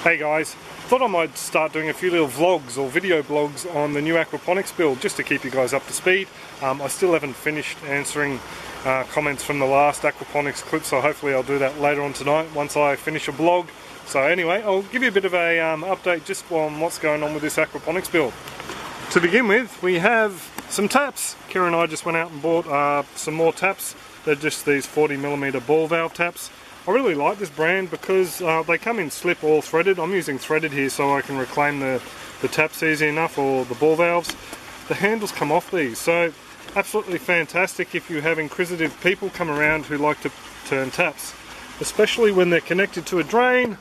Hey guys, thought I might start doing a few little vlogs or video blogs on the new aquaponics build just to keep you guys up to speed. I still haven't finished answering comments from the last aquaponics clip, so hopefully I'll do that later on tonight once I finish a blog. So anyway, I'll give you a bit of a update just on what's going on with this aquaponics build. To begin with, we have some taps. Kira and I just went out and bought some more taps. They're just these 40mm ball valve taps. I really like this brand because they come in slip or threaded. I'm using threaded here so I can reclaim the taps easy enough, or the ball valves. The handles come off these, so absolutely fantastic if you have inquisitive people come around who like to turn taps, especially when they're connected to a drain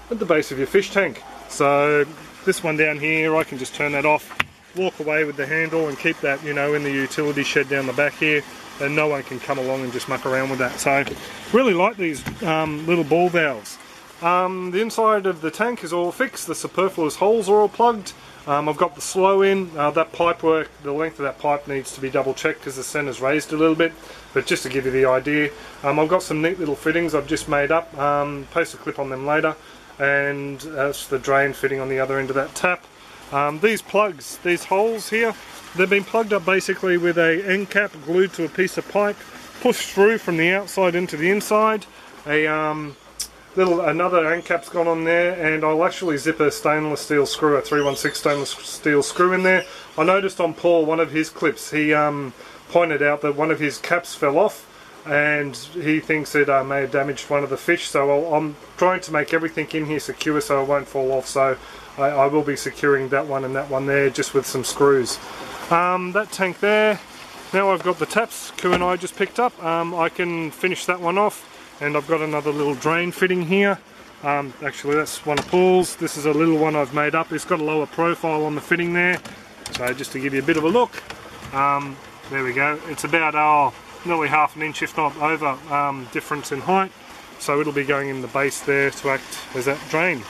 at the base of your fish tank. So this one down here, I can just turn that off, walk away with the handle and keep that, you know, in the utility shed down the back here, and no one can come along and just muck around with that. So really like these little ball valves. The inside of the tank is all fixed, the superfluous holes are all plugged. I've got the slow in, that pipe work, the length of that pipe needs to be double checked because the centre's raised a little bit, but just to give you the idea. I've got some neat little fittings I've just made up, post a clip on them later, and that's the drain fitting on the other end of that tap. These plugs, these holes here, they've been plugged up basically with a end cap glued to a piece of pipe, pushed through from the outside into the inside. Another end cap's gone on there, and I'll actually zip a stainless steel screw, a 316 stainless steel screw in there. I noticed on Paul, one of his clips, he pointed out that one of his caps fell off, and he thinks it may have damaged one of the fish, so I'm trying to make everything in here secure so it won't fall off. So I will be securing that one and that one there just with some screws. That tank there, now I've got the taps Ku and I just picked up. I can finish that one off, and I've got another little drain fitting here. Actually that's one of Paul's. This is a little one I've made up. It's got a lower profile on the fitting there, so just to give you a bit of a look, there we go. It's about nearly half an inch, if not over, difference in height, so it'll be going in the base there to act as that drain.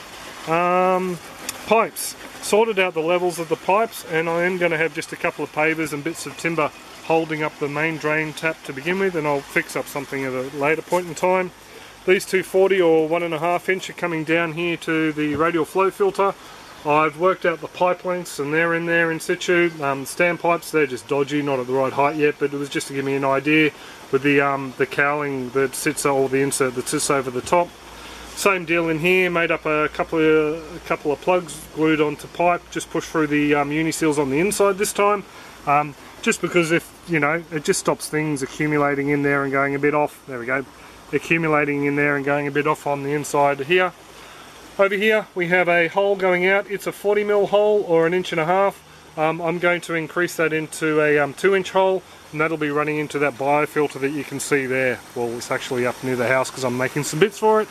Pipes, sorted out the levels of the pipes, and I am going to have just a couple of pavers and bits of timber holding up the main drain tap to begin with, and I'll fix up something at a later point in time. These 240 or 1.5 inch are coming down here to the radial flow filter. I've worked out the pipe lengths and they're in there in situ. Stand pipes, they're just dodgy, not at the right height yet, but it was just to give me an idea with the cowling that sits, or the insert that sits over the top. Same deal in here, made up a couple of plugs glued onto pipe, just pushed through the uni seals on the inside this time, just because if, you know, it just stops things accumulating in there and going a bit off. There we go, accumulating in there and going a bit off on the inside here. Over here we have a hole going out. It's a 40mm hole or 1.5 inches. I'm going to increase that into a 2-inch hole, and that'll be running into that biofilter that you can see there. Well, it's actually up near the house because I'm making some bits for it.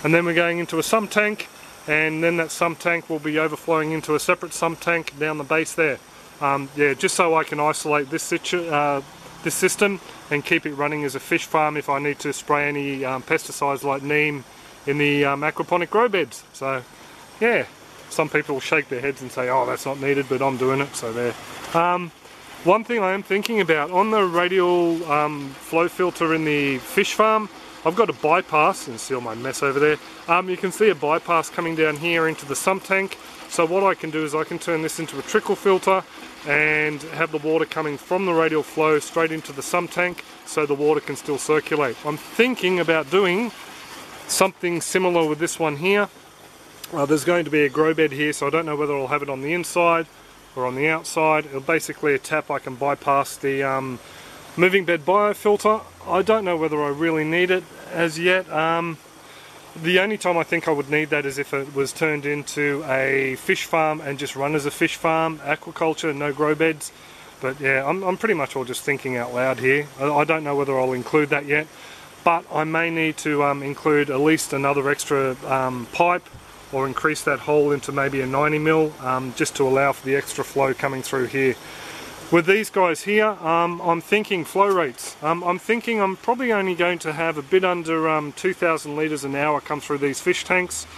And then we're going into a sump tank, and then that sump tank will be overflowing into a separate sump tank down the base there. Yeah, just so I can isolate this system and keep it running as a fish farm if I need to spray any pesticides like neem in the aquaponic grow beds. So yeah, some people shake their heads and say, oh, that's not needed, but I'm doing it, so there. One thing I am thinking about, on the radial flow filter in the fish farm, I've got a bypass, and see all my mess over there. You can see a bypass coming down here into the sump tank. So what I can do is I can turn this into a trickle filter and have the water coming from the radial flow straight into the sump tank, so the water can still circulate. I'm thinking about doing something similar with this one here. There's going to be a grow bed here, so I don't know whether I'll have it on the inside or on the outside. It'll basically a tap I can bypass the moving bed biofilter. I don't know whether I really need it as yet. The only time I think I would need that is if it was turned into a fish farm and just run as a fish farm, aquaculture, no grow beds. But yeah, I'm pretty much all just thinking out loud here. I don't know whether I'll include that yet, but I may need to include at least another extra pipe, or increase that hole into maybe a 90mm, just to allow for the extra flow coming through here. With these guys here, I'm thinking flow rates. I'm thinking I'm probably only going to have a bit under 2,000 litres an hour come through these fish tanks.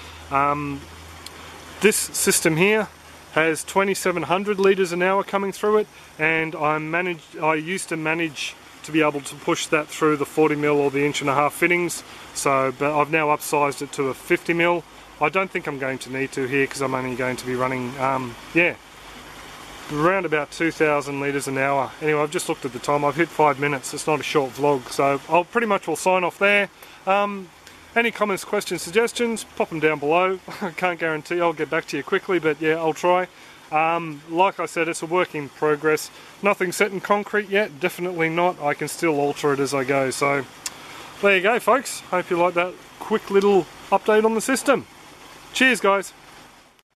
This system here has 2,700 litres an hour coming through it, and I used to manage to be able to push that through the 40mm or the 1.5 inch fittings. So, but I've now upsized it to a 50mm. I don't think I'm going to need to here because I'm only going to be running, yeah, around about 2,000 litres an hour. Anyway, I've just looked at the time, I've hit 5 minutes, it's not a short vlog, so I'll pretty much will sign off there. Any comments, questions, suggestions, pop them down below. I can't guarantee I'll get back to you quickly, but yeah, I'll try. Like I said, it's a work in progress. Nothing set in concrete yet, definitely not. I can still alter it as I go, so there you go folks. Hope you like that quick little update on the system. Cheers guys.